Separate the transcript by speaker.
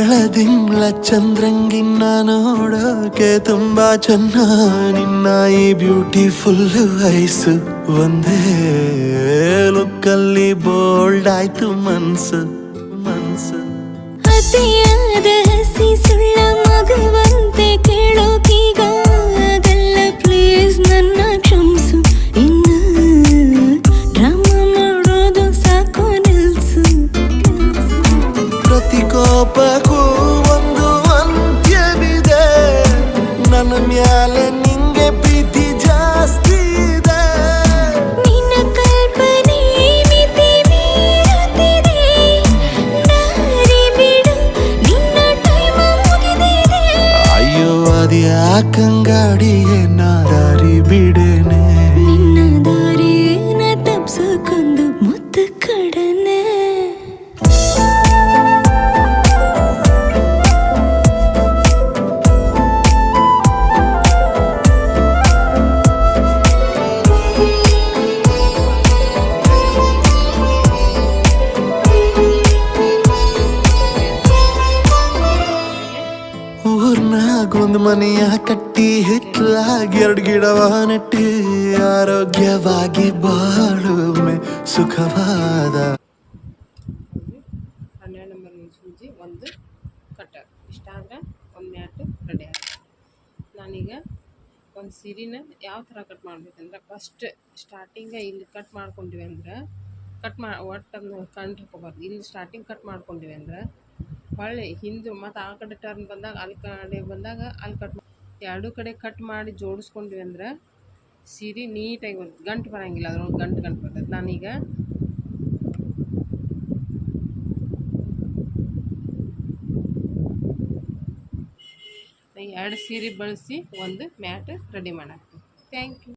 Speaker 1: ಬೆಳದಿಂಗ್ಳ ಚಂದ್ರಂಗಿನ್ನ ನೋಡೋಕೆ ತುಂಬಾ ಚೆನ್ನ ನಿನ್ನ ಈ ಬ್ಯೂಟಿಫುಲ್ ಐಸು ಒಂದೇ ಲುಕ್ಕಲ್ಲಿ ಬೋಲ್ಡ್ ಆಯ್ತು ಮನ್ಸು ಮನ್ಸು
Speaker 2: ಅತಿಯಾದ ಹಸಿ ಸುಳ್ಳ ಮಗುವಂತೆ ಕೇಳೋಕೀಗ ಆಗಲ್ಲ ಪ್ಲೀಸ್ ನನ್ನ ಕ್ಷಮಿಸು ಇನ್ನು ಡ್ರಾಮಾ ಮಾಡೋದು ಸಾಕು ನಿಲ್ಸು
Speaker 1: ಪ್ರತಿ ಕೋಪಕ್ಕೂ ಒಂದು ಅಂತ್ಯವಿದೆ ನನ್ನ ಮ್ಯಾಲೆ ನಿಂಗೆ ಪ್ರೀತಿ ಜಾಸ್ತಿ ಇದೆ
Speaker 2: ನಿನ್ನ ಕಲ್ಪನೆ ಮಿತಿ ಮೀರುತ್ತಿದೆ ದಾರಿ ಬಿಡು ನಿನ್ನ ಟೈಮ್ ಮುಗಿದಿದೆ
Speaker 1: ಅಯ್ಯೋ ಅದ್ಯಾಕಂಗಾಡಿಯೇ ನಾ ದಾರಿ ಬಿಡೇನೆ
Speaker 2: ನಿನ್ನ ದಾರಿನ ತಪ್ಸಕ್ಕೊಂದು ಮುತ್ತು ಕಡನೆ
Speaker 1: ಊರ್ನಾಗ ಒಂದು ಮನೆಯ ಕಟ್ಟಿ ಹಿತ್ಲಾಗಿ 2 ಗಿಡವ ನೆಟ್ಟಿ ಆರೋಗ್ಯವಾಗಿ ಬಾಳುಮೆ ಸುಖವಾದ
Speaker 3: 12 ನಂಬರ್ ಸೂಜಿ ಒಂದು ಕಟ್ಟರ್ ಇಷ್ಟ ಆದರೆ ಒಂದು ಮ್ಯಾಟು ರೆಡಿ ಆಗುತ್ತೆ. ನಾನೀಗ ಒಂದು ಸೀರೆನ ಯಾವ ಥರ ಕಟ್ ಮಾಡ್ಬೇಕಂದ್ರೆ ಫಸ್ಟ್ ಸ್ಟಾರ್ಟಿಂಗ ಇಲ್ಲಿ ಕಟ್ ಮಾಡ್ಕೊಂಡಿವಿ ಅಂದ್ರೆ ಒಟ್ಟನ್ನು ಕಂಡು ಹಾಕೋಬಾರ್ದು. ಇಲ್ಲಿ ಸ್ಟಾರ್ಟಿಂಗ್ ಕಟ್ ಮಾಡ್ಕೊಂಡಿವಿ ಅಂದ್ರೆ ಹೊಳ್ಳಿ ಹಿಂದೆ ಮತ್ತು ಆ ಕಡೆ ಟರ್ನ್ ಬಂದಾಗ ಅಲ್ಲಿ ಕಟ್ ಎರಡೂ ಕಡೆ ಕಟ್ ಮಾಡಿ ಜೋಡಿಸ್ಕೊಂಡ್ವಿ ಅಂದ್ರೆ ಸೀರೆ ನೀಟಾಗಿ ಬರ್ತದೆ, ಗಂಟು ಬರೋಂಗಿಲ್ಲ, ಅದ್ರೊಳಗೆ ಗಂಟು ಬರ್ತದೆ. ನಾನೀಗ ಎರಡು ಸೀರೆ ಬಳಸಿ ಒಂದು ಮ್ಯಾಟ್ ರೆಡಿ ಮಾಡಾಕ್ತೀನಿ. Thank you.